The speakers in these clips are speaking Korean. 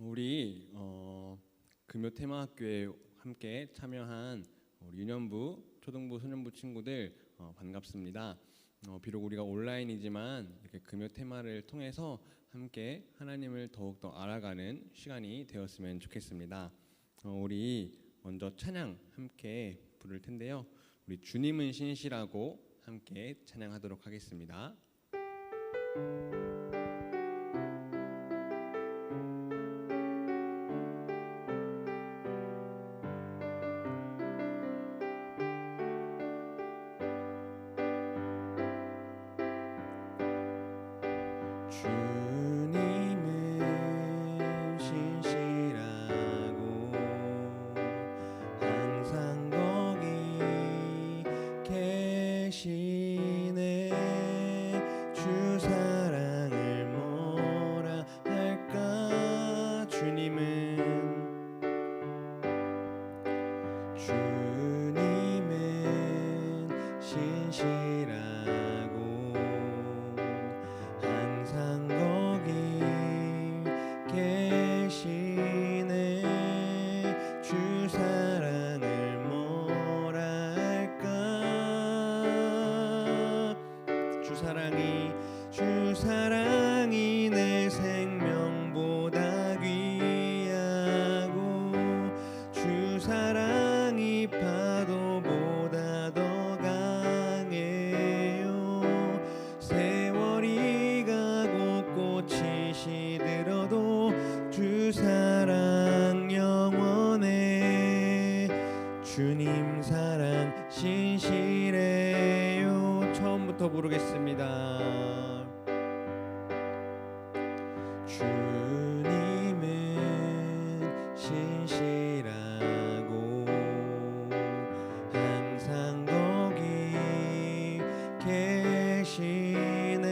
우리 금요 테마학교에 함께 참여한 우리 유년부, 초등부, 소년부 친구들 반갑습니다. 비록 우리가 온라인이지만 이렇게 금요 테마를 통해서 함께 하나님을 더욱더 알아가는 시간이 되었으면 좋겠습니다. 우리 먼저 찬양 함께 부를 텐데요. 우리 주님은 신실하고 함께 찬양하도록 하겠습니다. 주 사랑이 내 생명보다 귀하고 주 사랑이 파도보다 더 강해요. 세월이 가고 꽃이 시들어도 주 사랑 영원해. 주님 사랑 신실해요. 처음부터 부르겠습니다. 주님은 신실하고 항상 거기 계시네.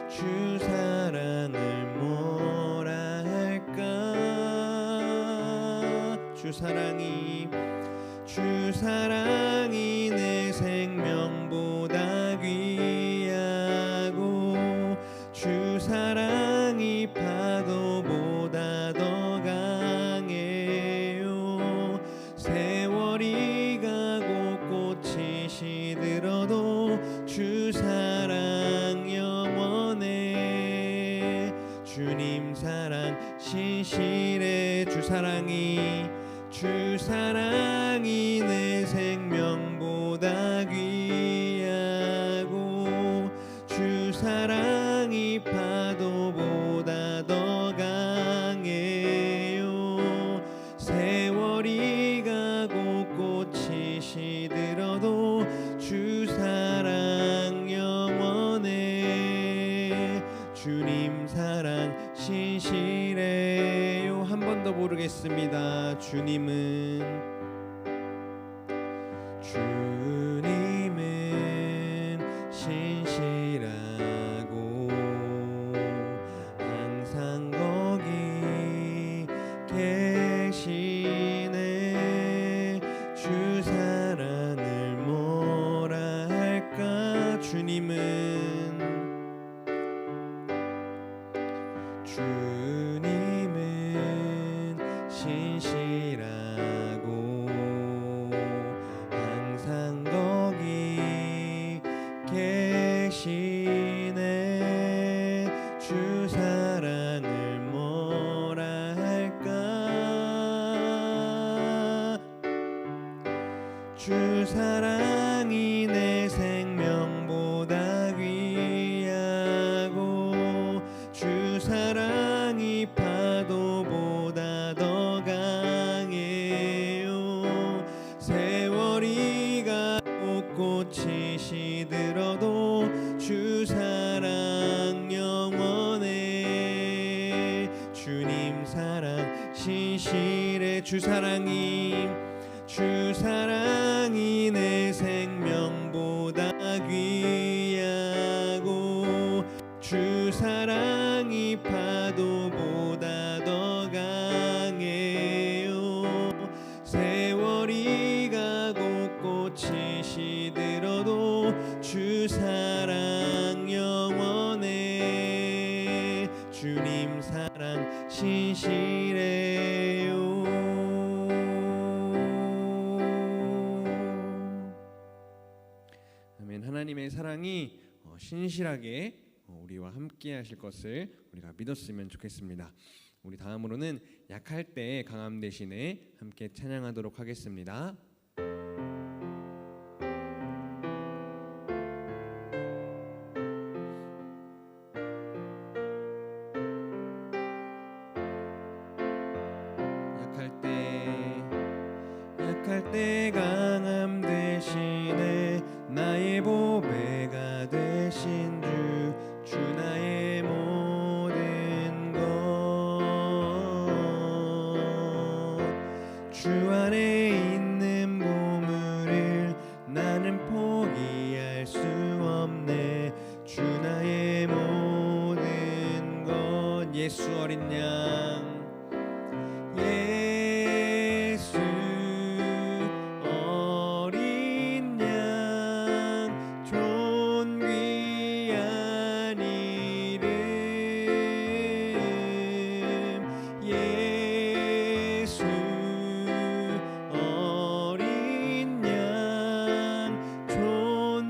주 사랑을 뭐라 할까. 주 사랑이 내 생명보다 귀하고 주 사랑이 파도보다 더 강해요. 세월이 가고 꽃이 시들어도 주 사랑 영원해. 주님 사랑 신실해. 주 사랑이 내 생명보다 귀하고 주 사랑이 파도보다 더 강해요. 세월이 가고 꽃이 시들어도 주 사랑 영원해. 주님 사랑 신실해요. 한 번 더 부르겠습니다. 주님은 신실하고 항상 거기 계시네. 주 사랑을 뭐라 할까. 주님은 신실하고 항상 거기 계시네. 주 사랑을 뭐라 할까. 주 사랑이 내 생명보다 귀하고 주 사랑이 파도보다 더 강해요. 세월이 가고 꽃이 시들어도 주 사랑 영원해. 주님 사랑 신실해. 주 사랑이 내 생명보다 귀하고 주 사랑이 파도보다 더 강해요. 세월이 가고 꽃이 시들어도 주 사랑 영원해. 주님 사랑 신실해요. 아멘. 하나님의 사랑이 신실하게 우리와 함께 하실 것을 우리가 믿었으면 좋겠습니다. 우리 다음으로는 약할 때 강함 대신에 함께 찬양하도록 하겠습니다. 약할 때 강함 대신에 나의 보배가 되신 주 나의 모든 것 주 안에 있는 보물을 나는 포기할 수 없네. 주 나의 모든 것 예수 어린 양 예수 어린 양 존귀한 이름 예수 어린 양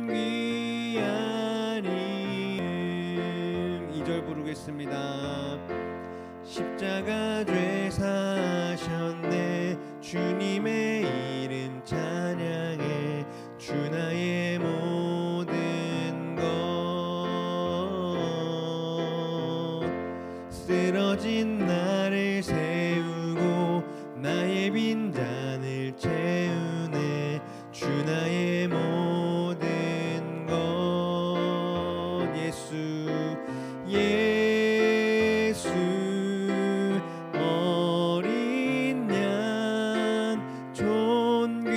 존귀한 이름 2절 부르겠습니다. 십자가 죄 사셨네. 주님의 이름 찬양해. 주 나의 모든 것 쓰러진 나를 세우고 나의 빈잔을 채우네. 주 나의 모든 것 예수 예수 어린 양 존귀한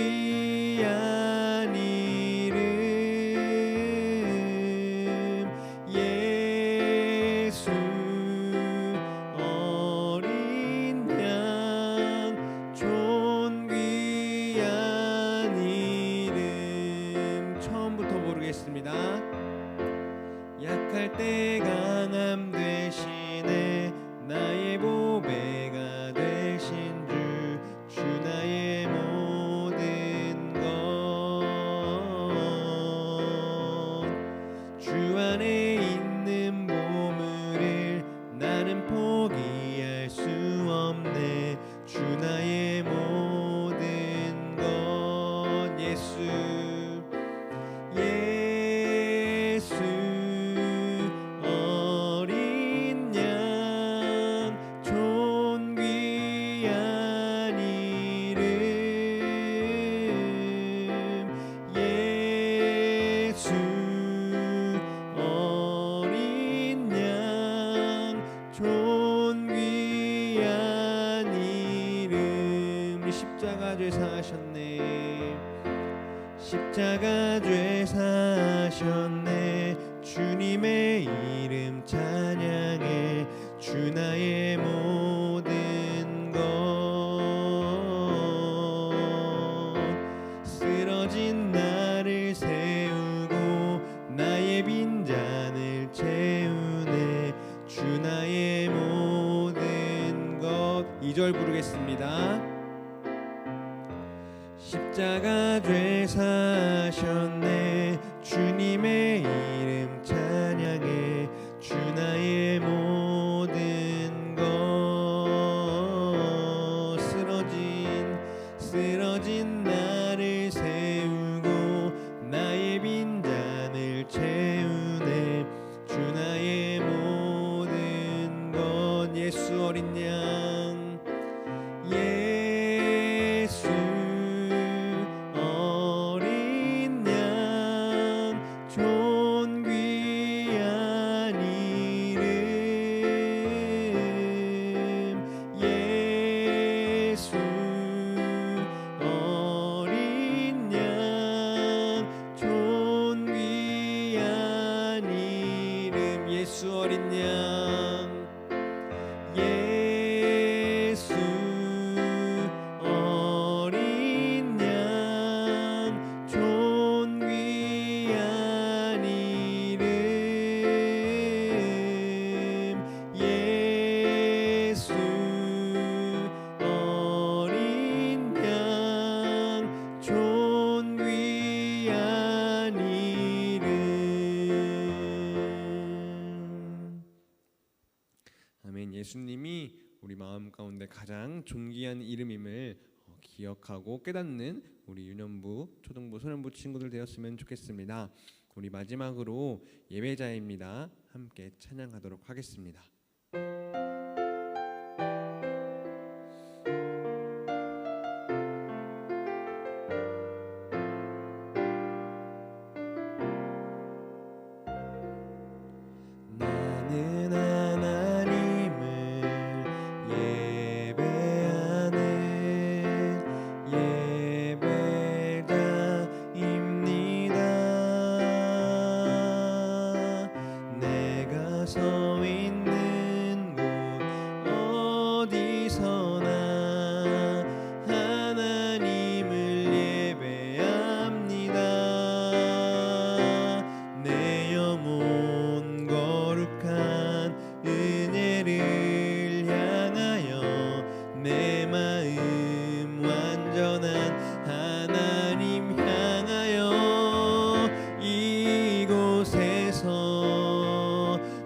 이름 예수 어린 양 존귀한 이름 처음부터 부르겠습니다. 약할 때 강함 대신에 나의 보배가 되신 주 나의 모든 것 주 안에 있는 보물을 나는 포기할 수 없네. 주 나의 모든 것 예수 예수 어린 양 존귀한 이름 예수 어린 양 존귀한 이름 십자가 죄 사셨네. 십자가 죄 사셨네. 주님의 이름 찬양해. 주 나의 모든 것 쓰러진 나를 세우고 나의 빈잔을 채우네. 주 나의 모든 것 2절 부르겠습니다. 십자가 죄 사셨네. 주님의 이름 찬양해. 주 나의 모든 것 쓰러진 나를 세우고 나의 빈잔을 채우네. 주 나의 모든 것 예수 어린 양 예수 어린 양 존귀한 이름 예수 어린 양 존귀한 이름 예수 어린 양 예수 어린 양 존귀한 이름 아멘. 예수님이 우리 마음 가운데 가장 존귀한 이름임을 기억하고 깨닫는 우리 유년부, 초등부, 소년부 친구들 되었으면 좋겠습니다. 우리 마지막으로 예배자입니다. 함께 찬양하도록 하겠습니다. 나는 하나님을 예배하는 예배자입니다. 내가 서 있는 곳 어디서나 하나님을 예배합니다. 내 영혼 거룩한 은혜를 향하여 내 마음 완전한 하나님 향하여 이곳에서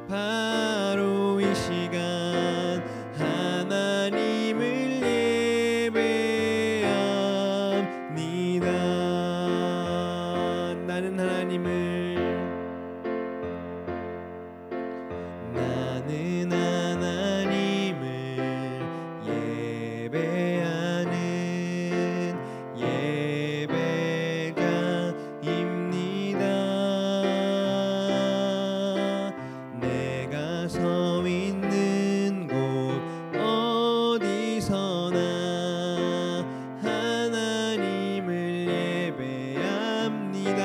바로 이 시간 하나님을 예배합니다. 나는 하나님을 예배하는 예배자입니다. 내가 서 있는 곳 어디서나 하나님을 예배합니다.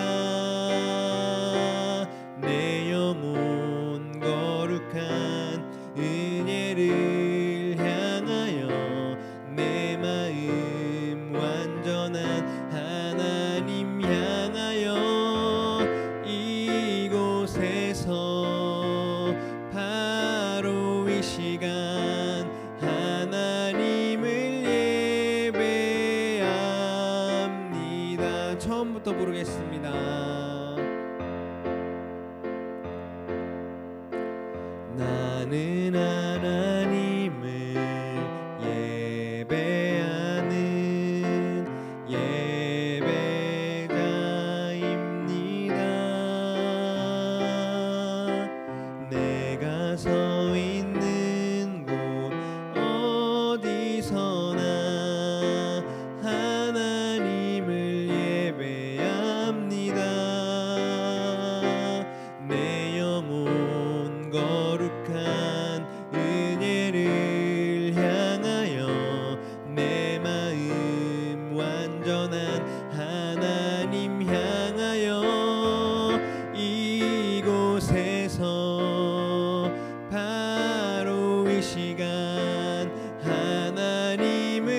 내 영혼 거룩한 은혜를 향하여 내 마음 완전한 하나님 향하여 이곳에서 바로 이 시간 하나님을 예배합니다. 처음부터 부르겠습니다. 나는 하나님을 예배하는 예배자입니다. 내가 서 있는 곳 어디서나 하나님을 예배합니다. 내 영혼 거룩한 은혜를 향하여 내 마음 완전한 하나님 향하여 이곳에서 바로 이 시간 하나님을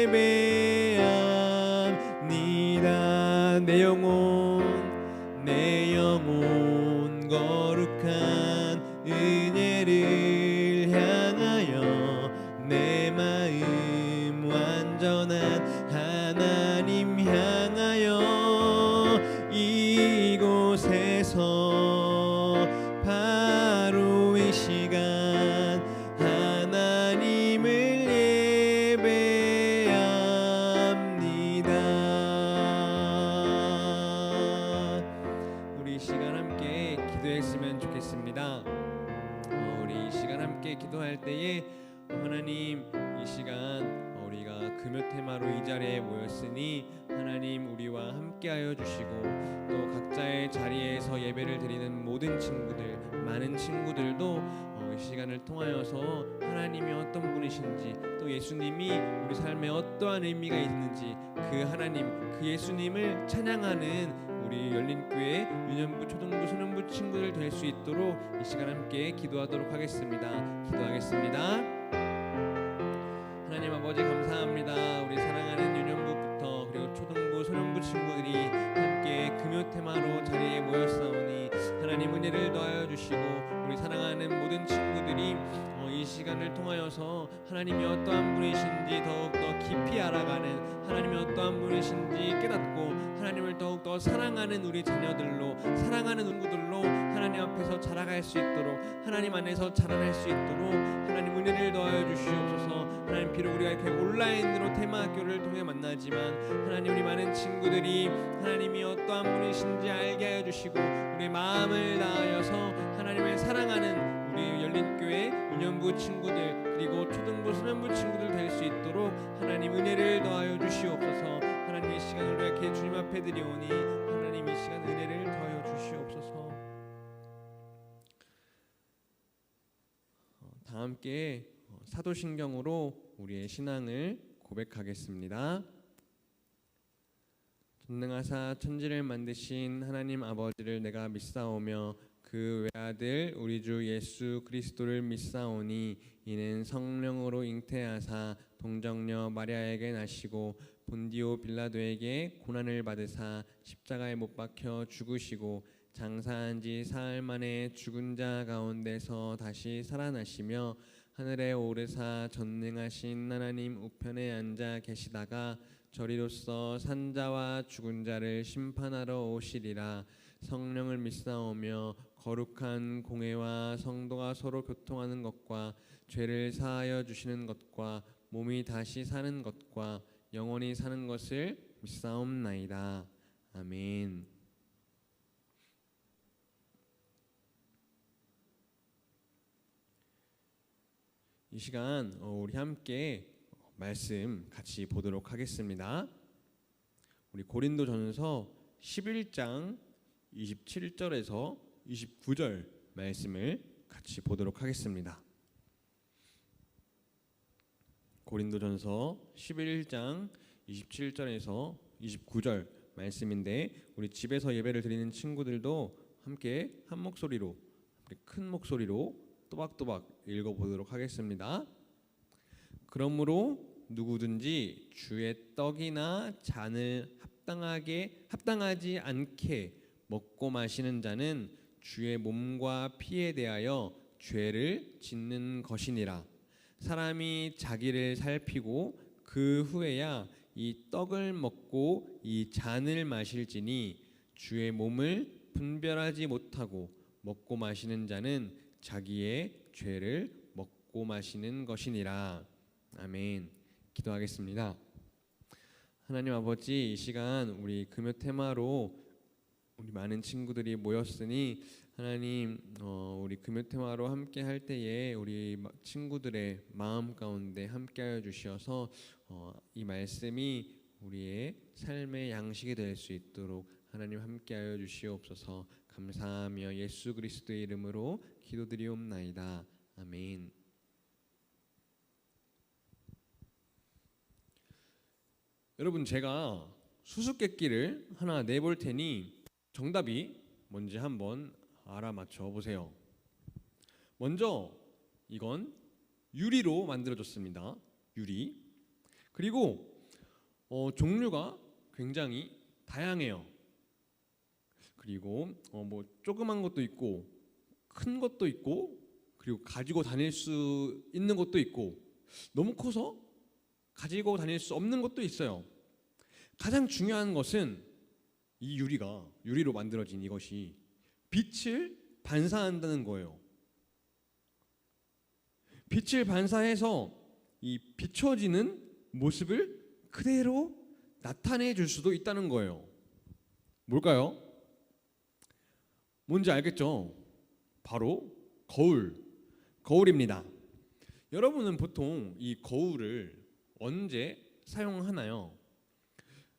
예배합니다. 내 영혼 거룩한 은혜를 향하여 내 마음 완전한 하나님 향하여 이곳에서 바로 이 시간 하나님을 예배합니다. 우리 이 시간 함께 기도했으면 좋겠습니다. 우리 이 시간 함께 기도할 때에 하나님, 이 시간 우리가 금요 테마로 이 자리에 모였으니 하나님 우리와 함께하여 주시고 또 각자의 자리에서 예배를 드리는 모든 친구들, 많은 친구들도 이 시간을 통하여서 하나님이 어떤 분이신지 또 예수님이 우리 삶에 어떠한 의미가 있는지 그 하나님, 그 예수님을 찬양하는 우리 열린교회 유년부, 초등부, 소년부 친구들 될 수 있도록 이 시간 함께 기도하도록 하겠습니다. 기도하겠습니다. 하나님 아버지 감사합니다. 우리 사랑하는 유년부부터 그리고 초등부, 소년부 친구들이 함께 금요 테마로 자리에 모였사오니 하나님 은혜를 더하여 주시고 우리 사랑하는 모든 친구들이 이 시간을 통하여서 하나님이 어떠한 분이신지 더욱더 깊이 알아가는, 하나님이 어떠한 분이신지 깨닫고 하나님을 더욱더 사랑하는 우리 자녀들로, 사랑하는 친구들로 하나님 앞에서 자라갈 수 있도록, 하나님 안에서 자라날 수 있도록 하나님 은혜를 더하여 주시옵소서. 하나님, 비록 우리가 이렇게 온라인으로 테마학교를 통해 만나지만 하나님, 우리 많은 친구들이 하나님이 어떠한 분이신지 알게 하여 주시고 우리의 마음을 다하여서 하나님을 사랑하는 우리 열린교회 유년부 친구들, 그리고 초등부 소년부 친구들 될 수 있도록 하나님 은혜를 더하여 주시옵소서. 하나님, 이 시간을 이렇게 주님 앞에 드리오니 하나님, 이 시간 은혜를 더하여 주시옵소서. 다 함께 사도신경으로 우리의 신앙을 고백하겠습니다. 전능하사 천지를 만드신 하나님 아버지를 내가 믿사오며 그 외아들 우리 주 예수 그리스도를 믿사오니 이는 성령으로 잉태하사 동정녀 마리아에게 나시고 본디오 빌라도에게 고난을 받으사 십자가에 못 박혀 죽으시고 장사한 지 사흘 만에 죽은 자 가운데서 다시 살아나시며 하늘에 오르사 전능하신 하나님 우편에 앉아 계시다가 저리로서 산자와 죽은 자를 심판하러 오시리라. 성령을 믿사오며 거룩한 공회와 성도가 서로 교통하는 것과 죄를 사하여 주시는 것과 몸이 다시 사는 것과 영원히 사는 것을 믿사옵나이다. 아멘. 이 시간 우리 함께 말씀 같이 보도록 하겠습니다. 우리 고린도전서 11장 27절에서 29절 말씀을 같이 보도록 하겠습니다. 고린도전서 11장 27절에서 29절 말씀인데, 우리 집에서 예배를 드리는 친구들도 함께 한 목소리로, 함께 큰 목소리로 또박또박 읽어보도록 하겠습니다. 그러므로 누구든지 주의 떡이나 잔을 합당하지 않게 먹고 마시는 자는 주의 몸과 피에 대하여 죄를 짓는 것이니라. 사람이 자기를 살피고 그 후에야 이 떡을 먹고 이 잔을 마실지니 주의 몸을 분별하지 못하고 먹고 마시는 자는 자기의 죄를 먹고 마시는 것이니라. 아멘. 기도하겠습니다. 하나님 아버지, 이 시간 우리 금요 테마로 우리 많은 친구들이 모였으니 하나님, 우리 금요 테마로 함께 할 때에 우리 친구들의 마음 가운데 함께하여 주시어서 이 말씀이 우리의 삶의 양식이 될 수 있도록 하나님 함께하여 주시옵소서. 감사하며 예수 그리스도의 이름으로 기도드리옵나이다. 아멘. 여러분, 제가 수수께끼를 하나 내볼 테니 정답이 뭔지 한번 알아맞혀 보세요. 먼저 이건 유리로 만들어졌습니다. 유리. 그리고 종류가 굉장히 다양해요. 그리고 뭐 조그만 것도 있고 큰 것도 있고, 그리고 가지고 다닐 수 있는 것도 있고, 너무 커서 가지고 다닐 수 없는 것도 있어요. 가장 중요한 것은 이 유리로 만들어진 이것이 빛을 반사한다는 거예요. 빛을 반사해서 이 비춰지는 모습을 그대로 나타내 줄 수도 있다는 거예요. 뭘까요? 뭔지 알겠죠? 바로 거울입니다. 여러분은 보통 이 거울을 언제 사용하나요?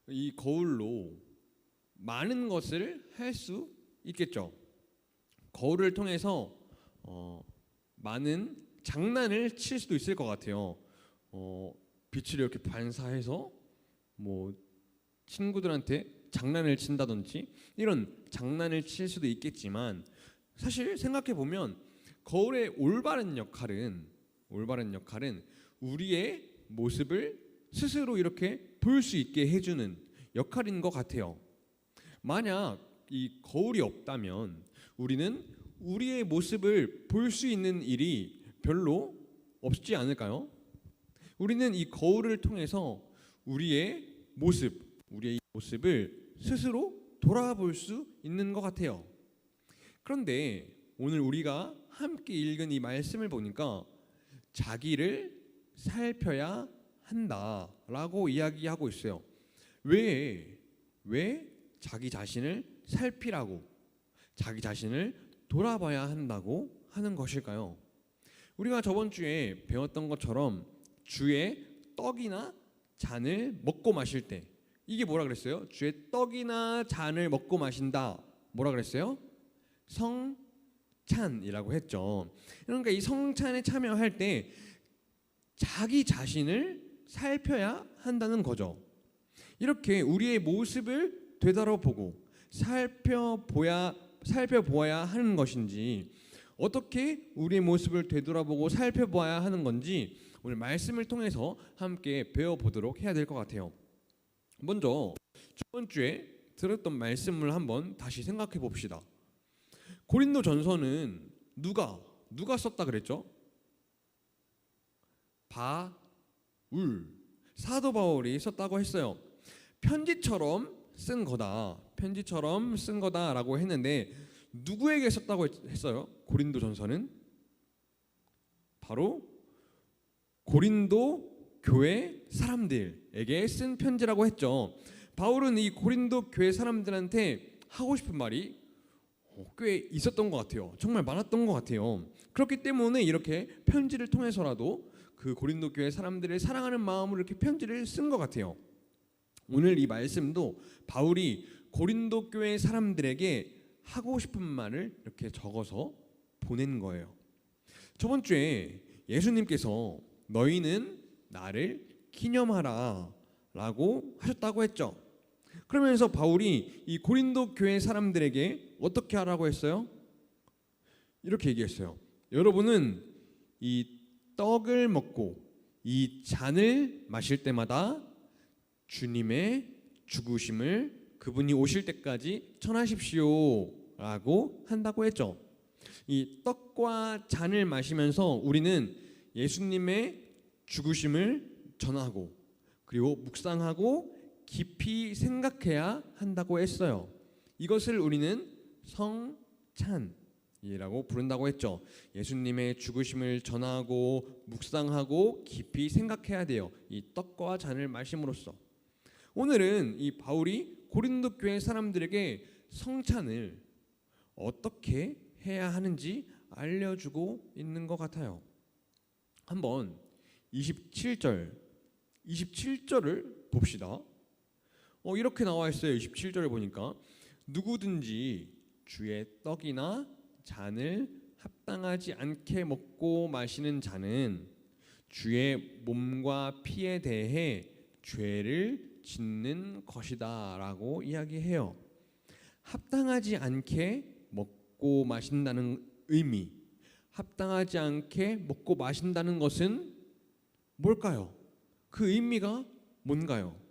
이 거울로 많은 것을 할 수 있겠죠. 거울을 통해서 많은 장난을 칠 수도 있을 것 같아요. 빛을 이렇게 반사해서 뭐 친구들한테 장난을 친다든지 이런 장난을 칠 수도 있겠지만, 사실 생각해 보면 거울의 올바른 역할은 우리의 모습을 스스로 이렇게 볼 수 있게 해주는 역할인 것 같아요. 만약 이 거울이 없다면 우리는 우리의 모습을 볼 수 있는 일이 별로 없지 않을까요? 우리는 이 거울을 통해서 우리의 모습을 스스로 돌아볼 수 있는 것 같아요. 그런데 오늘 우리가 함께 읽은 이 말씀을 보니까 자기를 살펴야 한다라고 이야기하고 있어요. 왜 자기 자신을 살피라고, 자기 자신을 돌아봐야 한다고 하는 것일까요? 우리가 저번 주에 배웠던 것처럼 주의 떡이나 잔을 먹고 마실 때, 이게 뭐라 그랬어요? 주의 떡이나 잔을 먹고 마신다, 뭐라 그랬어요? 성찬이라고 했죠. 그러니까 이 성찬에 참여할 때 자기 자신을 살펴야 한다는 거죠. 이렇게 우리의 모습을 되돌아보고 살펴보아야 하는 것인지, 어떻게 우리의 모습을 되돌아보고 살펴보아야 하는 건지 오늘 말씀을 통해서 함께 배워보도록 해야 될 것 같아요. 먼저 저번 주에 들었던 말씀을 한번 다시 생각해 봅시다. 고린도 전서는 누가 썼다 그랬죠? 사도 바울이 썼다고 했어요. 편지처럼 쓴 거다라고 했는데 누구에게 썼다고 했어요? 고린도 전서는 바로 고린도 교회 사람들에게 쓴 편지라고 했죠. 바울은 이 고린도 교회 사람들한테 하고 싶은 말이 꽤 있었던 것 같아요. 정말 많았던 것 같아요. 그렇기 때문에 이렇게 편지를 통해서라도 그 고린도 교회 사람들을 사랑하는 마음으로 이렇게 편지를 쓴 것 같아요. 오늘 이 말씀도 바울이 고린도 교회 사람들에게 하고 싶은 말을 이렇게 적어서 보낸 거예요. 저번 주에 예수님께서 너희는 나를 기념하라 라고 하셨다고 했죠. 그러면서 바울이 이 고린도 교회 사람들에게 어떻게 하라고 했어요? 이렇게 얘기했어요. 여러분은 이 떡을 먹고 이 잔을 마실 때마다 주님의 죽으심을 그분이 오실 때까지 전하십시오 라고 한다고 했죠. 이 떡과 잔을 마시면서 우리는 예수님의 죽으심을 전하고 그리고 묵상하고 깊이 생각해야 한다고 했어요. 이것을 우리는 성찬이라고 부른다고 했죠. 예수님의 죽으심을 전하고 묵상하고 깊이 생각해야 돼요. 이 떡과 잔을 마심으로써. 오늘은 이 바울이 고린도 교회 사람들에게 성찬을 어떻게 해야 하는지 알려주고 있는 것 같아요. 한번 27절을 봅시다. 이렇게 나와 있어요. 27절을 보니까 누구든지 주의 떡이나 잔을 합당하지 않게 먹고 마시는 자는 주의 몸과 피에 대해 죄를 짓는 것이다 라고 이야기해요. 합당하지 않게 먹고 마신다는 의미, 합당하지 않게 먹고 마신다는 것은 뭘까요? 그 의미가 뭔가요?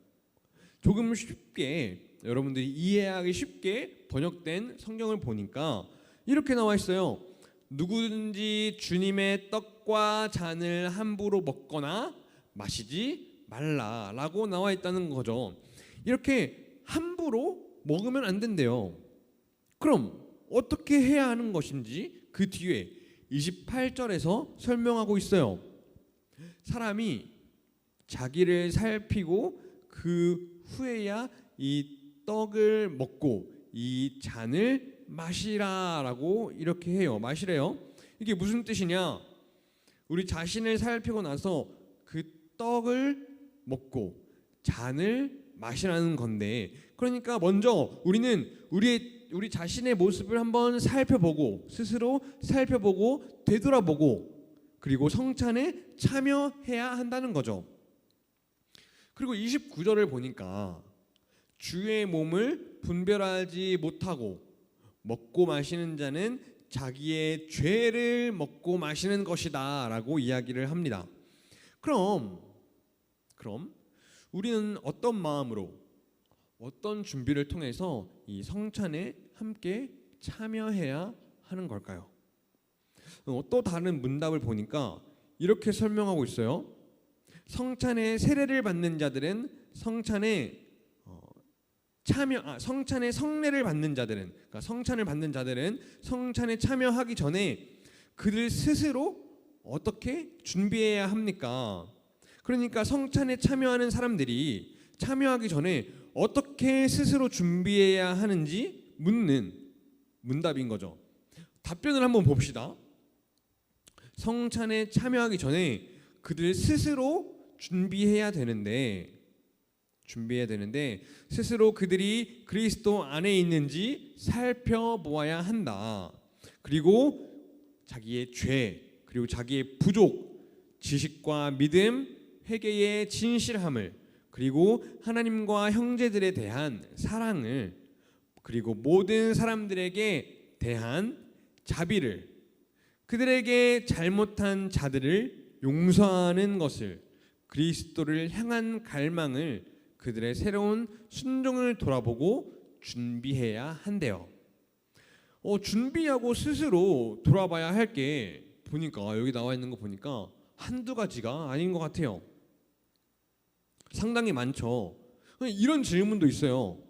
조금 쉽게 여러분들이 이해하기 쉽게 번역된 성경을 보니까 이렇게 나와 있어요. 누구든지 주님의 떡과 잔을 함부로 먹거나 마시지 말라라고 나와 있다는 거죠. 이렇게 함부로 먹으면 안 된대요. 그럼 어떻게 해야 하는 것인지 그 뒤에 28절에서 설명하고 있어요. 사람이 자기를 살피고 그 후에야 이 떡을 먹고 이 잔을 마시라라고 이렇게 해요. 마시래요. 이게 무슨 뜻이냐? 우리 자신을 살피고 나서 그 떡을 먹고 잔을 마시라는 건데, 그러니까 먼저 우리는 우리 자신의 모습을 한번 살펴보고 스스로 살펴보고 되돌아보고 그리고 성찬에 참여해야 한다는 거죠. 그리고 29절을 보니까 주의 몸을 분별하지 못하고 먹고 마시는 자는 자기의 죄를 먹고 마시는 것이다 라고 이야기를 합니다. 그럼 우리는 어떤 마음으로 어떤 준비를 통해서 이 성찬에 함께 참여해야 하는 걸까요? 또 다른 문답을 보니까 이렇게 설명하고 있어요. 성찬에 세례를 받는 자들은 성찬에 성찬의 성례를 받는 자들은, 그러니까 성찬을 받는 자들은 성찬에 참여하기 전에 그들 스스로 어떻게 준비해야 합니까? 그러니까 성찬에 참여하는 사람들이 참여하기 전에 어떻게 스스로 준비해야 하는지 묻는 문답인 거죠. 답변을 한번 봅시다. 성찬에 참여하기 전에 그들 스스로 준비해야 되는데 스스로 그들이 그리스도 안에 있는지 살펴보아야 한다. 그리고 자기의 죄, 그리고 자기의 부족, 지식과 믿음, 회개의 진실함을, 그리고 하나님과 형제들에 대한 사랑을, 그리고 모든 사람들에게 대한 자비를, 그들에게 잘못한 자들을 용서하는 것을, 그리스도를 향한 갈망을, 그들의 새로운 순종을 돌아보고 준비해야 한대요. 준비하고 스스로 돌아봐야 할 게 보니까, 여기 나와 있는 거 보니까 한두 가지가 아닌 것 같아요. 상당히 많죠. 이런 질문도 있어요.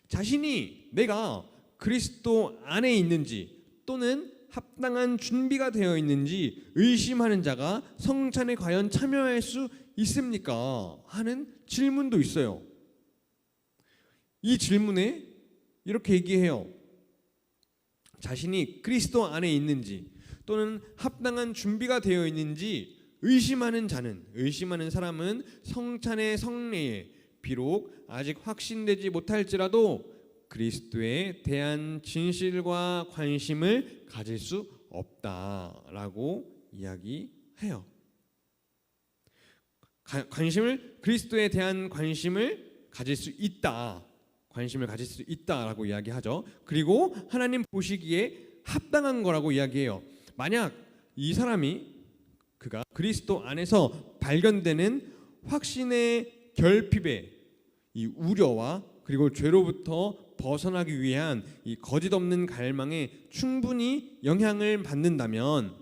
자신이 내가 그리스도 안에 있는지 또는 합당한 준비가 되어 있는지 의심하는 자가 성찬에 과연 참여할 수 있습니까? 하는 질문도 있어요. 이 질문에 이렇게 얘기해요. 자신이 그리스도 안에 있는지 또는 합당한 준비가 되어 있는지 의심하는 사람은 성찬의 성례에 비록 아직 확신되지 못할지라도 그리스도에 대한 진실과 관심을 가질 수 없다라고 이야기해요. 그리스도에 대한 관심을 가질 수 있다라고 이야기하죠. 그리고 하나님 보시기에 합당한 거라고 이야기해요. 만약 이 사람이 그가 그리스도 안에서 발견되는 확신의 결핍의 이 우려와 그리고 죄로부터 벗어나기 위한 이 거짓 없는 갈망에 충분히 영향을 받는다면,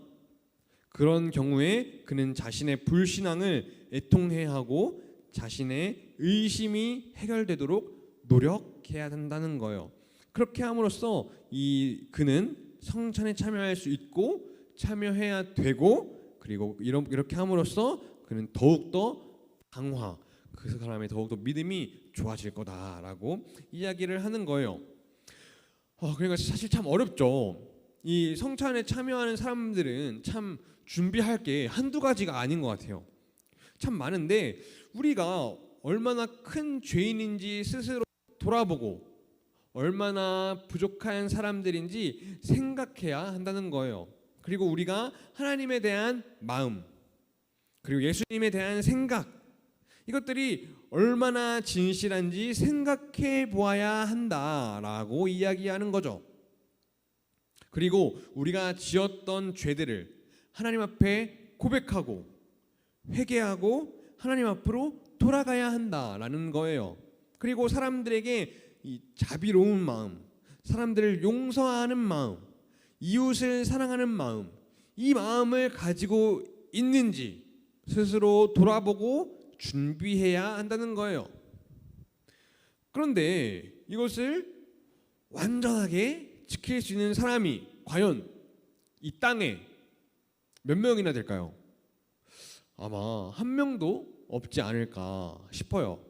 그런 경우에 그는 자신의 불신앙을 애통해야 하고 자신의 의심이 해결되도록 노력해야 한다는 거예요. 그렇게 함으로써 그는 성찬에 참여할 수 있고 참여해야 되고, 그리고 이렇게 함으로써 그는 더욱더 그 사람의 더욱더 믿음이 좋아질 거다라고 이야기를 하는 거예요. 그러니까 사실 참 어렵죠. 이 성찬에 참여하는 사람들은 참 준비할 게 한두 가지가 아닌 것 같아요. 참 많은데 우리가 얼마나 큰 죄인인지 스스로 돌아보고 얼마나 부족한 사람들인지 생각해야 한다는 거예요. 그리고 우리가 하나님에 대한 마음, 그리고 예수님에 대한 생각, 이것들이 얼마나 진실한지 생각해 보아야 한다라고 이야기하는 거죠. 그리고 우리가 지었던 죄들을 하나님 앞에 고백하고 회개하고 하나님 앞으로 돌아가야 한다라는 거예요. 그리고 사람들에게 이 자비로운 마음, 사람들을 용서하는 마음, 이웃을 사랑하는 마음, 이 마음을 가지고 있는지 스스로 돌아보고 준비해야 한다는 거예요. 그런데 이것을 완전하게 지킬 수 있는 사람이 과연 이 땅에 몇 명이나 될까요? 아마 한 명도 없지 않을까 싶어요.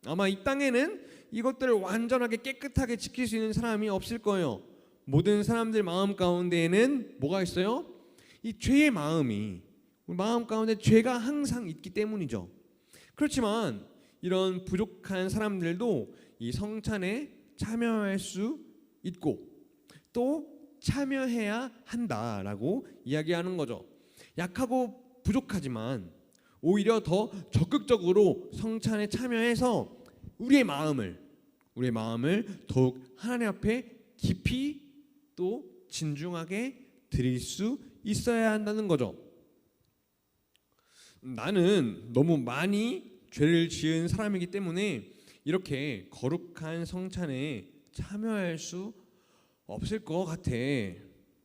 아마 이 땅에는 이것들을 완전하게 깨끗하게 지킬 수 있는 사람이 없을 거예요. 모든 사람들 마음 가운데에는 뭐가 있어요? 이 죄의 마음이, 마음 가운데 죄가 항상 있기 때문이죠. 그렇지만 이런 부족한 사람들도 이 성찬에 참여할 수 있고 또 참여해야 한다라고 이야기하는 거죠. 약하고 부족하지만 오히려 더 적극적으로 성찬에 참여해서 우리의 마음을 더욱 하나님 앞에 깊이 또 진중하게 드릴 수 있어야 한다는 거죠. 나는 너무 많이 죄를 지은 사람이기 때문에 이렇게 거룩한 성찬에 참여할 수 없을 것 같아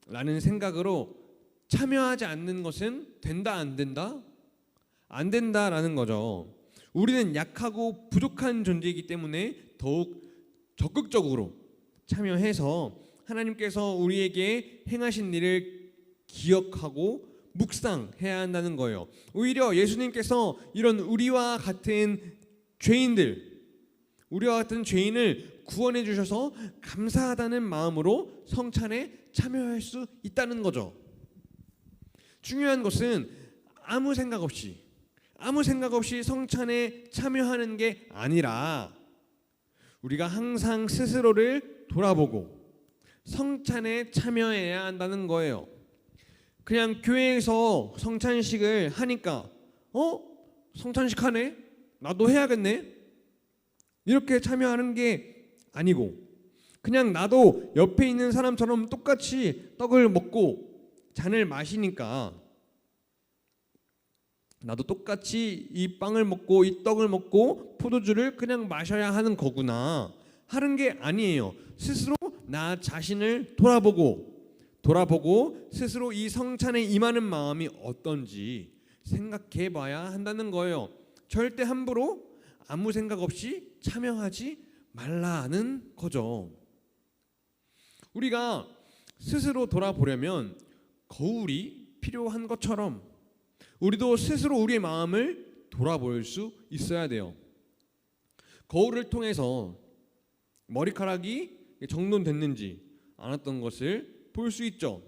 라는 생각으로 참여하지 않는 것은 된다 안 된다? 안 된다라는 거죠. 우리는 약하고 부족한 존재이기 때문에 더욱 적극적으로 참여해서 하나님께서 우리에게 행하신 일을 기억하고 묵상해야 한다는 거예요. 오히려 예수님께서 이런 우리와 같은 죄인을 구원해 주셔서 감사하다는 마음으로 성찬에 참여할 수 있다는 거죠. 중요한 것은 아무 생각 없이 성찬에 참여하는 게 아니라 우리가 항상 스스로를 돌아보고 성찬에 참여해야 한다는 거예요. 그냥 교회에서 성찬식을 하니까 성찬식 하네? 나도 해야겠네? 이렇게 참여하는 게 아니고 그냥 나도 옆에 있는 사람처럼 똑같이 떡을 먹고 잔을 마시니까 나도 똑같이 이 빵을 먹고 이 떡을 먹고 포도주를 그냥 마셔야 하는 거구나 하는 게 아니에요. 스스로 나 자신을 돌아보고 스스로 이 성찬에 임하는 마음이 어떤지 생각해 봐야 한다는 거예요. 절대 함부로 아무 생각 없이 참여하지 말라는 거죠. 우리가 스스로 돌아보려면 거울이 필요한 것처럼 우리도 스스로 우리의 마음을 돌아볼 수 있어야 돼요. 거울을 통해서 머리카락이 정돈됐는지 않았던 것을 볼 수 있죠.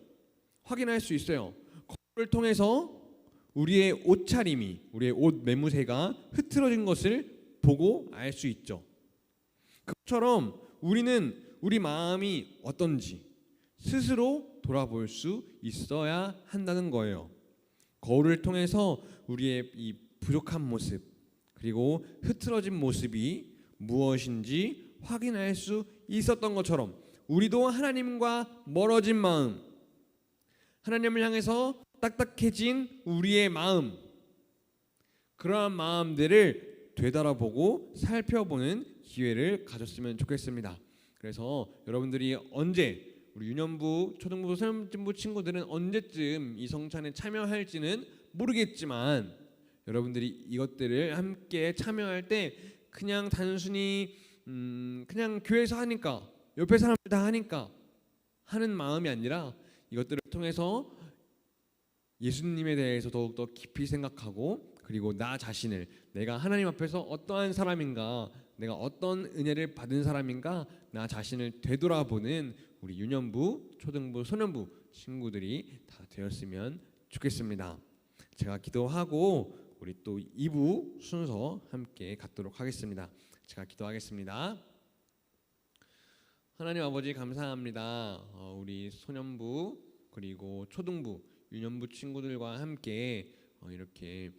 확인할 수 있어요. 거울을 통해서 우리의 옷차림이, 우리의 옷 매무새가 흐트러진 것을 보고 알 수 있죠. 그처럼 우리는 우리 마음이 어떤지 스스로 돌아볼 수 있어야 한다는 거예요. 거울을 통해서 우리의 이 부족한 모습 그리고 흐트러진 모습이 무엇인지 확인할 수 있었던 것처럼 우리도 하나님과 멀어진 마음, 하나님을 향해서 딱딱해진 우리의 마음, 그러한 마음들을 되돌아보고 살펴보는 기회를 가졌으면 좋겠습니다. 그래서 여러분들이 언제 우리 유년부, 초등부, 소년부 친구들은 언제쯤 이 성찬에 참여할지는 모르겠지만 여러분들이 이것들을 함께 참여할 때 그냥 단순히 그냥 교회에서 하니까 옆에 사람들 다 하니까 하는 마음이 아니라 이것들을 통해서 예수님에 대해서 더욱더 깊이 생각하고 그리고 나 자신을 내가 하나님 앞에서 어떠한 사람인가, 내가 어떤 은혜를 받은 사람인가 나 자신을 되돌아보는 우리 유년부, 초등부, 소년부 친구들이 다 되었으면 좋겠습니다. 제가 기도하고 우리 또 2부 순서 함께 갖도록 하겠습니다. 제가 기도하겠습니다. 하나님 아버지 감사합니다. 우리 소년부 그리고 초등부, 유년부 친구들과 함께 이렇게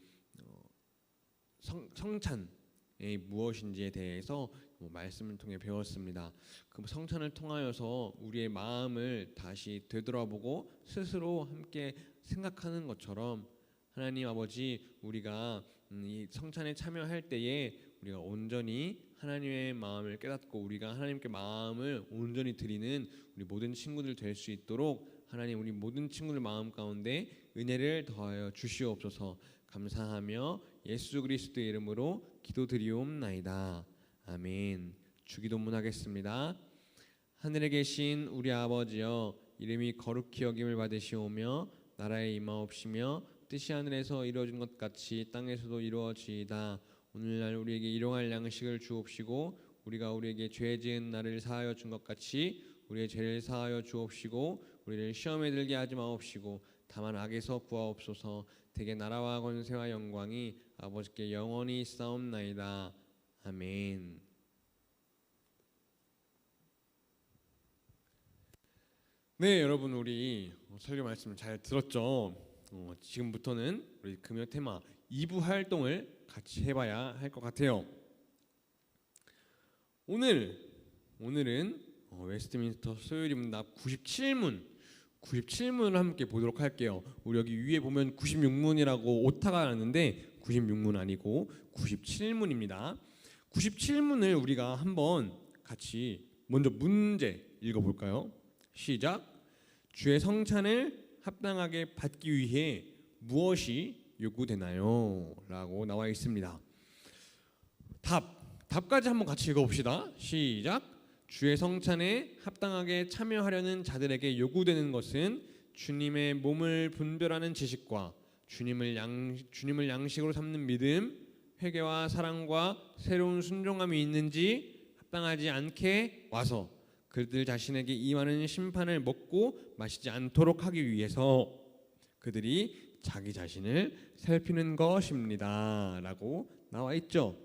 성찬이 무엇인지에 대해서 말씀을 통해 배웠습니다. 그 성찬을 통하여서 우리의 마음을 다시 되돌아보고 스스로 함께 생각하는 것처럼 하나님 아버지 우리가 이 성찬에 참여할 때에 우리가 온전히 하나님의 마음을 깨닫고 우리가 하나님께 마음을 온전히 드리는 우리 모든 친구들 될 수 있도록 하나님 우리 모든 친구들 마음 가운데 은혜를 더하여 주시옵소서. 감사하며 예수 그리스도의 이름으로 기도드리옵나이다. 아멘. 주기도문 하겠습니다. 하늘에 계신 우리 아버지여, 이름이 거룩히 여김을 받으시오며 나라에 임하옵시며 뜻이 하늘에서 이루어진 것 같이 땅에서도 이루어지이다. 오늘날 우리에게 일용할 양식을 주옵시고 우리가 우리에게 죄 지은 나를 사하여 준 것 같이 우리의 죄를 사하여 주옵시고 우리를 시험에 들게 하지 마옵시고 다만 악에서 구하옵소서. 대개 나라와 권세와 영광이 아버지께 영원히 있사옵나이다. 아멘. 네, 여러분 우리 설교 말씀 잘 들었죠? 지금부터는 우리 금요 테마 2부 활동을 같이 해봐야 할 것 같아요. 오늘은 웨스트민스터 소요리 문답 97문을 함께 보도록 할게요. 우리 여기 위에 보면 96문이라고 오타가 났는데 96문 아니고 97문입니다. 97문을 우리가 한번 같이 먼저 문제 읽어볼까요? 시작. 주의 성찬을 합당하게 받기 위해 무엇이 요구되나요? 라고 나와 있습니다. 답까지 한번 같이 읽어봅시다. 시작. 주의 성찬에 합당하게 참여하려는 자들에게 요구되는 것은 주님의 몸을 분별하는 지식과 주님을 양식으로 삼는 믿음, 회개와 사랑과 새로운 순종함이 있는지 합당하지 않게 와서 그들 자신에게 임하는 심판을 먹고 마시지 않도록 하기 위해서 그들이 자기 자신을 살피는 것입니다. 라고 나와 있죠.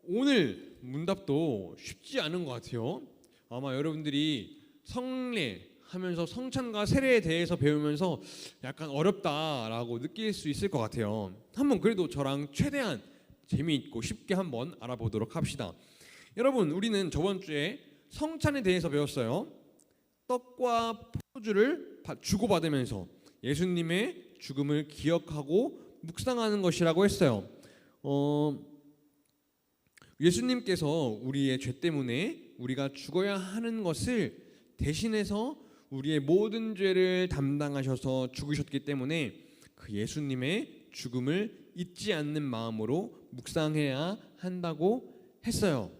오늘 문답도 쉽지 않은 것 같아요. 아마 여러분들이 성례 하면서 성찬과 세례에 대해서 배우면서 약간 어렵다라고 느낄 수 있을 것 같아요. 한번 그래도 저랑 최대한 재미있고 쉽게 한번 알아보도록 합시다. 여러분, 우리는 저번 주에 성찬에 대해서 배웠어요. 떡과 포도주를 주고받으면서 예수님의 죽음을 기억하고 묵상하는 것이라고 했어요. 예수님께서 우리의 죄 때문에 우리가 죽어야 하는 것을 대신해서 우리의 모든 죄를 담당하셔서 죽으셨기 때문에 그 예수님의 죽음을 잊지 않는 마음으로 묵상해야 한다고 했어요.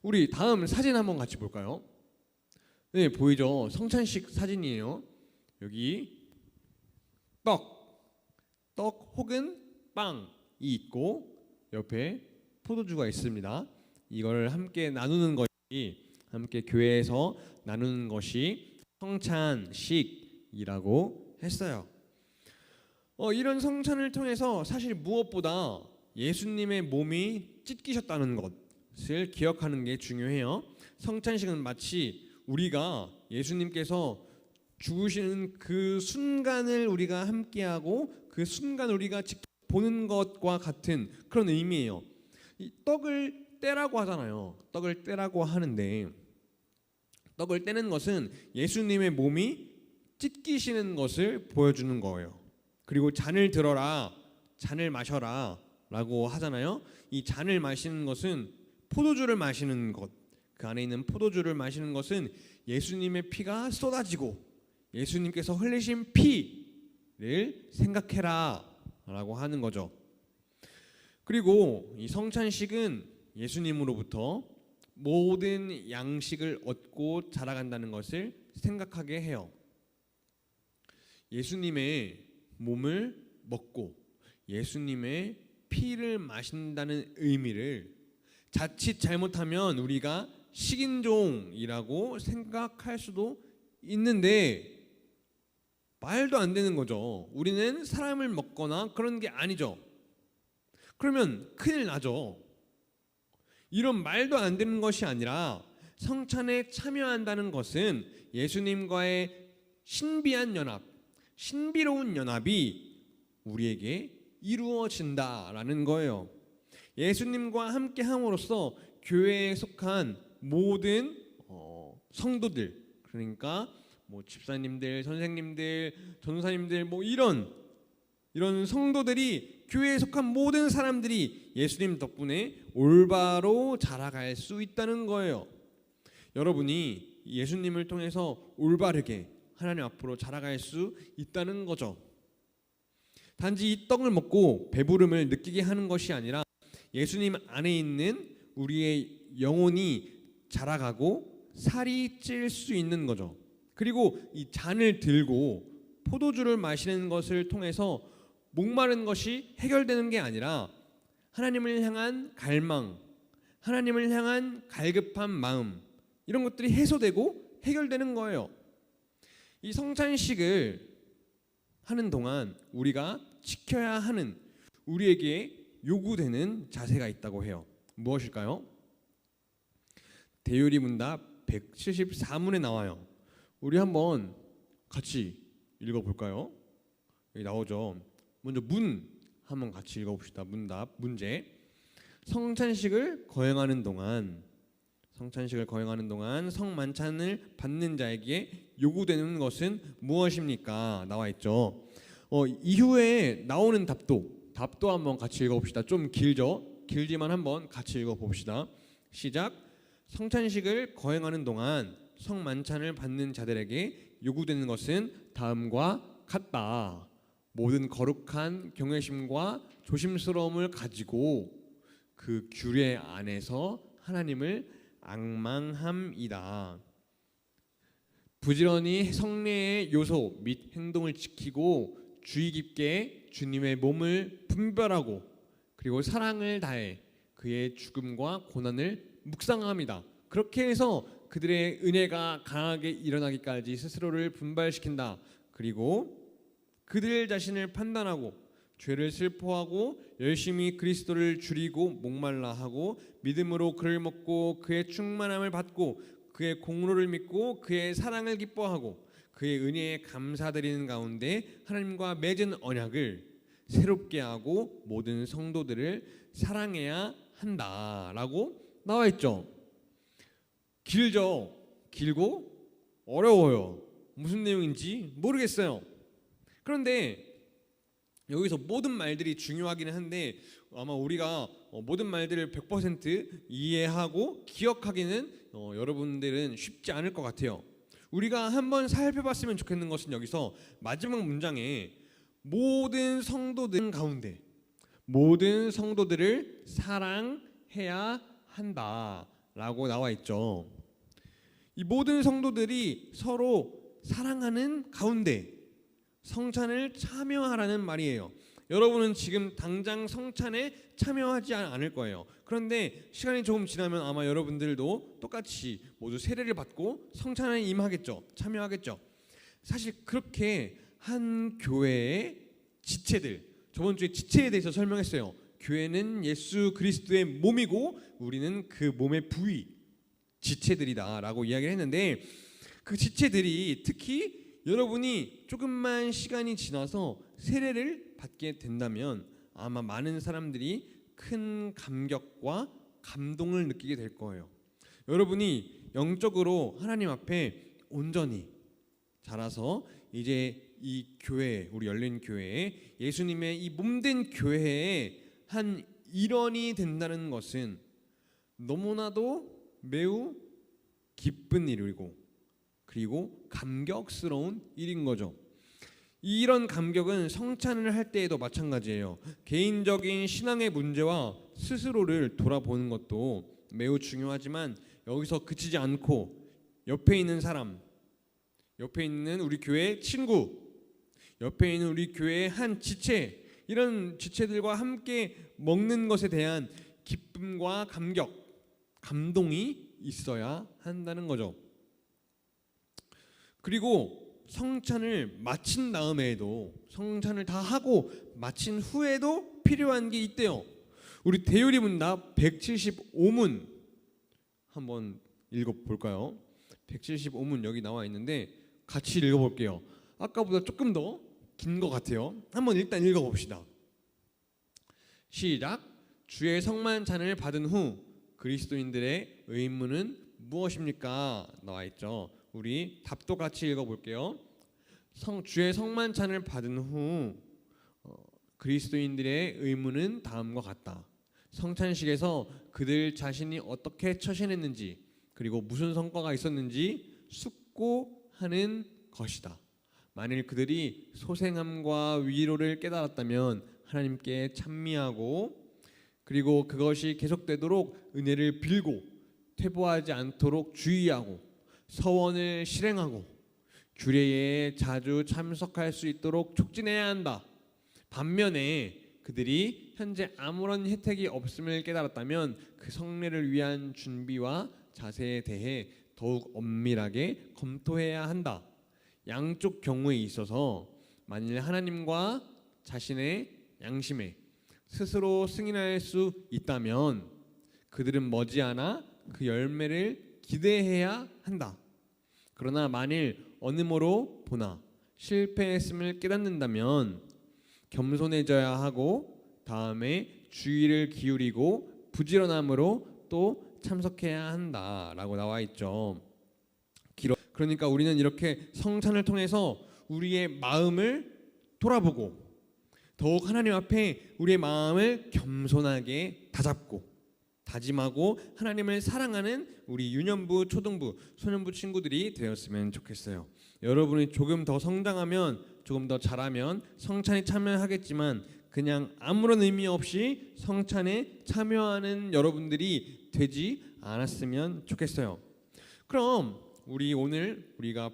우리 다음 사진 한번 같이 볼까요? 네, 보이죠? 성찬식 사진이에요. 여기 떡 혹은 빵이 있고 옆에 포도주가 있습니다. 이걸 함께 나누는 것이, 함께 교회에서 나누는 것이 성찬식이라고 했어요. 이런 성찬을 통해서 사실 무엇보다 예수님의 몸이 찢기셨다는 것을 기억하는 게 중요해요. 성찬식은 마치 우리가 예수님께서 죽으시는 그 순간을 우리가 함께하고 그 순간 우리가 직접 보는 것과 같은 그런 의미예요. 이 떡을 떼라고 하잖아요. 떡을 떼라고 하는데 떡을 떼는 것은 예수님의 몸이 찢기시는 것을 보여주는 거예요. 그리고 잔을 들어라, 잔을 마셔라 라고 하잖아요. 이 잔을 마시는 것은 포도주를 마시는 것, 그 안에 있는 포도주를 마시는 것은 예수님의 피가 쏟아지고 예수님께서 흘리신 피를 생각해라 라고 하는 거죠. 그리고 이 성찬식은 예수님으로부터 모든 양식을 얻고 자라간다는 것을 생각하게 해요. 예수님의 몸을 먹고 예수님의 피를 마신다는 의미를 자칫 잘못하면 우리가 식인종이라고 생각할 수도 있는데 말도 안 되는 거죠. 우리는 사람을 먹거나 그런 게 아니죠. 그러면 큰일 나죠. 이런 말도 안 되는 것이 아니라 성찬에 참여한다는 것은 예수님과의 신비한 연합, 신비로운 연합이 우리에게 이루어진다라는 거예요. 예수님과 함께 함으로써 교회에 속한 모든 성도들, 그러니까 뭐 집사님들, 선생님들, 전도사님들, 뭐 이런 성도들이, 교회에 속한 모든 사람들이 예수님 덕분에 올바로 자라갈 수 있다는 거예요. 여러분이 예수님을 통해서 올바르게 하나님 앞으로 자라갈 수 있다는 거죠. 단지 이 떡을 먹고 배부름을 느끼게 하는 것이 아니라 예수님 안에 있는 우리의 영혼이 자라가고 살이 찔 수 있는 거죠. 그리고 이 잔을 들고 포도주를 마시는 것을 통해서 목마른 것이 해결되는 게 아니라 하나님을 향한 갈망, 하나님을 향한 갈급한 마음, 이런 것들이 해소되고 해결되는 거예요. 이 성찬식을 하는 동안 우리가 지켜야 하는, 우리에게 요구되는 자세가 있다고 해요. 무엇일까요? 대요리 문답 174문에 나와요. 우리 한번 같이 읽어볼까요? 여기 나오죠. 먼저 문 한번 같이 읽어봅시다. 문답 문제. 성찬식을 거행하는 동안 성만찬을 받는 자에게 요구되는 것은 무엇입니까? 나와 있죠. 이후에 나오는 답도 한번 같이 읽어봅시다. 좀 길죠? 길지만 한번 같이 읽어봅시다. 시작. 성찬식을 거행하는 동안 성만찬을 받는 자들에게 요구되는 것은 다음과 같다. 모든 거룩한 경외심과 조심스러움을 가지고 그 규례 안에서 하나님을 앙망함이다. 부지런히 성례의 요소 및 행동을 지키고 주의 깊게 주님의 몸을 분별하고 그리고 사랑을 다해 그의 죽음과 고난을 묵상합니다. 그렇게 해서 그들의 은혜가 강하게 일어나기까지 스스로를 분발시킨다. 그리고 그들 자신을 판단하고 죄를 슬퍼하고 열심히 그리스도를 줄이고 목말라 하고 믿음으로 그를 먹고 그의 충만함을 받고 그의 공로를 믿고 그의 사랑을 기뻐하고 그의 은혜에 감사드리는 가운데 하나님과 맺은 언약을 새롭게 하고 모든 성도들을 사랑해야 한다라고 나와 있죠. 길죠. 길고 어려워요. 무슨 내용인지 모르겠어요. 그런데 여기서 모든 말들이 중요하기는 한데 아마 우리가 모든 말들을 100% 이해하고 기억하기는 여러분들은 쉽지 않을 것 같아요. 우리가 한번 살펴봤으면 좋겠는 것은 여기서 마지막 문장에 모든 성도들 가운데 모든 성도들을 사랑해야 한다라고 나와 있죠. 이 모든 성도들이 서로 사랑하는 가운데 성찬을 참여하라는 말이에요. 여러분은 지금 당장 성찬에 참여하지 않을 거예요. 그런데 시간이 조금 지나면 아마 여러분들도 똑같이 모두 세례를 받고 성찬에 임하겠죠. 참여하겠죠. 사실 그렇게 한 교회의 지체들, 저번 주에 지체에 대해서 설명했어요. 교회는 예수 그리스도의 몸이고 우리는 그 몸의 부위, 지체들이다라고 이야기를 했는데 그 지체들이 특히 여러분이 조금만 시간이 지나서 세례를 받게 된다면 아마 많은 사람들이 큰 감격과 감동을 느끼게 될 거예요. 여러분이 영적으로 하나님 앞에 온전히 자라서 이제 이 교회, 우리 열린 교회에 예수님의 이 몸된 교회의 한 일원이 된다는 것은 너무나도 매우 기쁜 일이고 그리고 감격스러운 일인 거죠. 이런 감격은 성찬을 할 때에도 마찬가지예요. 개인적인 신앙의 문제와 스스로를 돌아보는 것도 매우 중요하지만 여기서 그치지 않고 옆에 있는 사람, 옆에 있는 우리 교회 친구, 옆에 있는 우리 교회의 한 지체, 이런 지체들과 함께 먹는 것에 대한 기쁨과 감격, 감동이 있어야 한다는 거죠. 그리고 성찬을 마친 다음에도 성찬을 다 하고 마친 후에도 필요한 게 있대요. 우리 대요리 문답 175문 한번 읽어볼까요? 175문 여기 나와 있는데 같이 읽어볼게요. 아까보다 조금 더 긴 것 같아요. 한번 일단 읽어봅시다. 시작. 주의 성만찬을 받은 후 그리스도인들의 의무는 무엇입니까? 나와 있죠. 우리 답도 같이 읽어볼게요. 주의 성만찬을 받은 후 그리스도인들의 의무는 다음과 같다. 성찬식에서 그들 자신이 어떻게 처신했는지 그리고 무슨 성과가 있었는지 숙고하는 것이다. 만일 그들이 소생함과 위로를 깨달았다면 하나님께 찬미하고 그리고 그것이 계속되도록 은혜를 빌고 퇴보하지 않도록 주의하고 서원을 실행하고 규례에 자주 참석할 수 있도록 촉진해야 한다. 반면에 그들이 현재 아무런 혜택이 없음을 깨달았다면 그 성례를 위한 준비와 자세에 대해 더욱 엄밀하게 검토해야 한다. 양쪽 경우에 있어서 만일 하나님과 자신의 양심에 스스로 승인할 수 있다면 그들은 머지않아 그 열매를 기대해야 한다. 그러나 만일 어느 모로 보나 실패했음을 깨닫는다면 겸손해져야 하고 다음에 주의를 기울이고 부지런함으로 또 참석해야 한다라고 나와 있죠. 그러니까 우리는 이렇게 성찬을 통해서 우리의 마음을 돌아보고 더욱 하나님 앞에 우리의 마음을 겸손하게 다잡고 다짐하고 하나님을 사랑하는 우리 유년부, 초등부, 소년부 친구들이 되었으면 좋겠어요. 여러분이 조금 더 성장하면 조금 더 잘하면 성찬에 참여하겠지만 그냥 아무런 의미 없이 성찬에 참여하는 여러분들이 되지 않았으면 좋겠어요. 그럼 우리가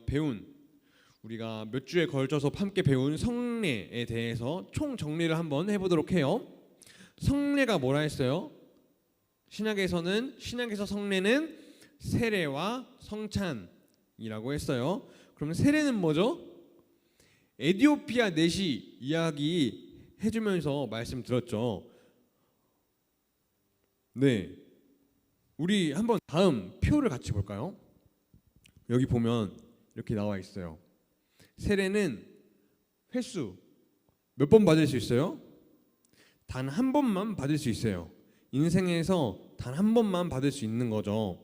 몇 주에 걸쳐서 함께 배운 성례에 대해서 총 정리를 한번 해보도록 해요. 성례가 뭐라 했어요? 신약에서 성례는 세례와 성찬이라고 했어요. 그럼 세례는 뭐죠? 에티오피아 내시 이야기 해주면서 말씀드렸죠. 네, 우리 한번 다음 표를 같이 볼까요? 여기 보면 이렇게 나와 있어요. 세례는 횟수 몇 번 받을 수 있어요? 단 한 번만 받을 수 있어요. 인생에서 단 한 번만 받을 수 있는 거죠.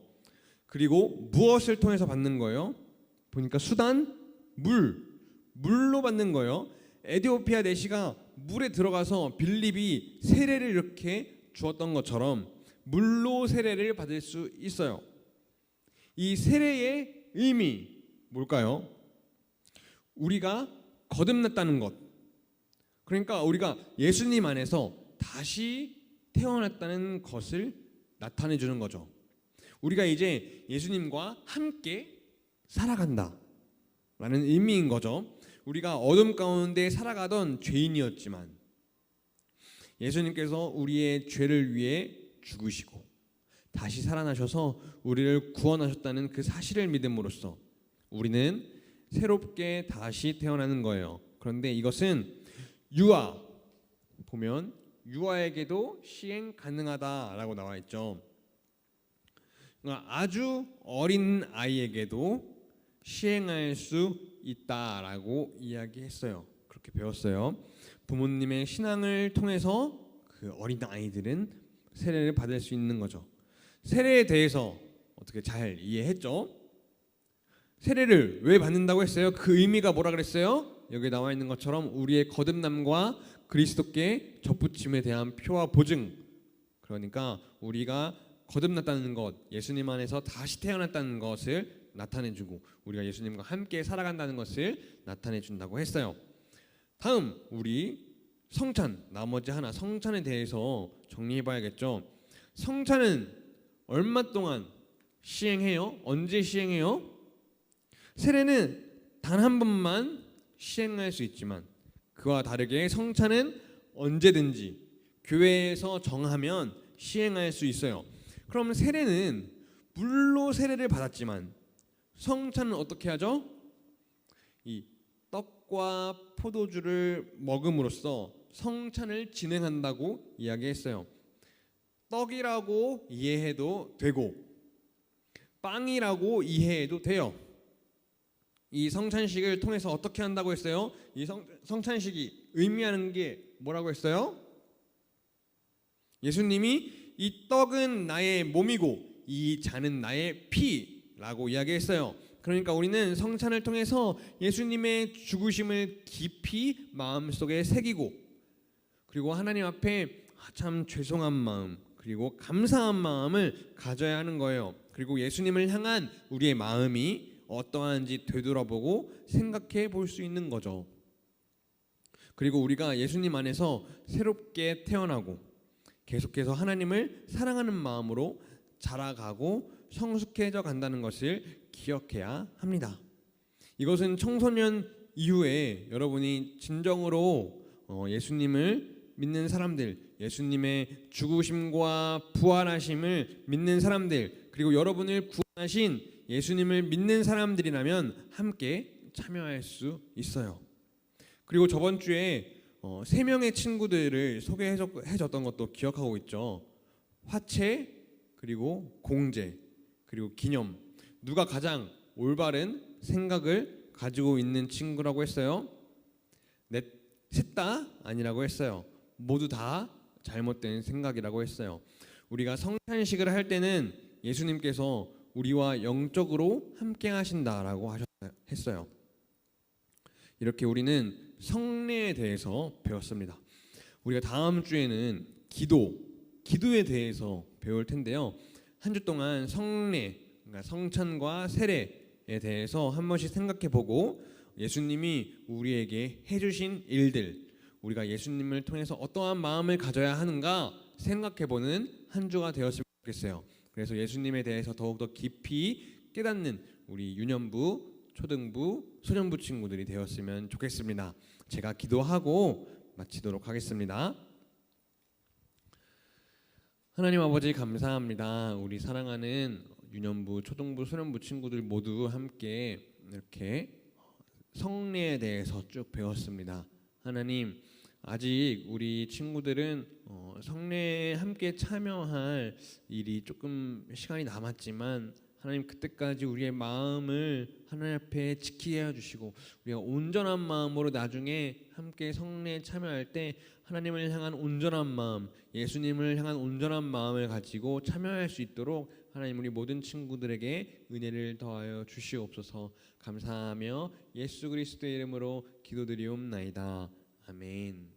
그리고 무엇을 통해서 받는 거예요? 보니까 수단 물로 받는 거예요. 에티오피아 내시가 물에 들어가서 빌립이 세례를 이렇게 주었던 것처럼 물로 세례를 받을 수 있어요. 이 세례의 의미 뭘까요? 우리가 거듭났다는 것. 그러니까 우리가 예수님 안에서 다시 태어났다는 것을 나타내 주는 거죠. 우리가 이제 예수님과 함께 살아간다 라는 의미인 거죠. 우리가 어둠 가운데 살아가던 죄인이었지만 예수님께서 우리의 죄를 위해 죽으시고 다시 살아나셔서 우리를 구원하셨다는 그 사실을 믿음으로써 우리는 새롭게 다시 태어나는 거예요. 그런데 이것은 보면 유아에게도 시행 가능하다라고 나와 있죠. 그러니까 아주 어린 아이에게도 시행할 수 있다라고 이야기했어요. 그렇게 배웠어요. 부모님의 신앙을 통해서 그 어린 아이들은 세례를 받을 수 있는 거죠. 세례에 대해서 어떻게 잘 이해했죠? 세례를 왜 받는다고 했어요? 그 의미가 뭐라 그랬어요? 여기 나와 있는 것처럼 우리의 거듭남과 그리스도께 접붙임에 대한 표와 보증. 그러니까 우리가 거듭났다는 것, 예수님 안에서 다시 태어났다는 것을 나타내주고 우리가 예수님과 함께 살아간다는 것을 나타내준다고 했어요. 다음 우리 성찬, 나머지 하나 성찬에 대해서 정리해봐야겠죠. 성찬은 얼마 동안 시행해요? 언제 시행해요? 세례는 단 한 번만 시행할 수 있지만 그와 다르게 성찬은 언제든지 교회에서 정하면 시행할 수 있어요. 그럼 세례는 물로 세례를 받았지만 성찬은 어떻게 하죠? 이 떡과 포도주를 먹음으로써 성찬을 진행한다고 이야기했어요. 떡이라고 이해해도 되고 빵이라고 이해해도 돼요. 이 성찬식을 통해서 어떻게 한다고 했어요? 이 성찬식이 의미하는 게 뭐라고 했어요? 예수님이 이 떡은 나의 몸이고 이 잔은 나의 피라고 이야기했어요. 그러니까 우리는 성찬을 통해서 예수님의 죽으심을 깊이 마음속에 새기고 그리고 하나님 앞에 참 죄송한 마음 그리고 감사한 마음을 가져야 하는 거예요. 그리고 예수님을 향한 우리의 마음이 어떠한지 되돌아보고 생각해 볼 수 있는 거죠. 그리고 우리가 예수님 안에서 새롭게 태어나고 계속해서 하나님을 사랑하는 마음으로 자라가고 성숙해져 간다는 것을 기억해야 합니다. 이것은 청소년 이후에 여러분이 진정으로 예수님을 믿는 사람들, 예수님의 죽으심과 부활하심을 믿는 사람들, 그리고 여러분을 구원하신 예수님을 믿는 사람들이라면 함께 참여할 수 있어요. 그리고 저번 주에 3명의 친구들을 소개해줬던 것도 기억하고 있죠. 화채, 그리고 공제, 그리고 기념. 누가 가장 올바른 생각을 가지고 있는 친구라고 했어요? 셋 다 아니라고 했어요. 모두 다 잘못된 생각이라고 했어요. 우리가 성찬식을 할 때는 예수님께서 우리와 영적으로 함께 하신다라고 했어요. 이렇게 우리는 성례에 대해서 배웠습니다. 우리가 다음 주에는 기도에 대해서 배울 텐데요. 한 주 동안 성례, 그러니까 성찬과 세례에 대해서 한 번씩 생각해보고 예수님이 우리에게 해주신 일들, 우리가 예수님을 통해서 어떠한 마음을 가져야 하는가 생각해보는 한 주가 되었으면 좋겠어요. 그래서 예수님에 대해서 더욱더 깊이 깨닫는 우리 유년부, 초등부, 소년부 친구들이 되었으면 좋겠습니다. 제가 기도하고 마치도록 하겠습니다. 하나님 아버지 감사합니다. 우리 사랑하는 유년부, 초등부, 소년부 친구들 모두 함께 이렇게 성례에 대해서 쭉 배웠습니다. 하나님, 아직 우리 친구들은 성례에 함께 참여할 일이 조금 시간이 남았지만 하나님, 그때까지 우리의 마음을 하나님 앞에 지키게 해주시고 우리가 온전한 마음으로 나중에 함께 성례에 참여할 때 하나님을 향한 온전한 마음, 예수님을 향한 온전한 마음을 가지고 참여할 수 있도록 하나님, 우리 모든 친구들에게 은혜를 더하여 주시옵소서. 감사하며 예수 그리스도의 이름으로 기도드리옵나이다. 아멘.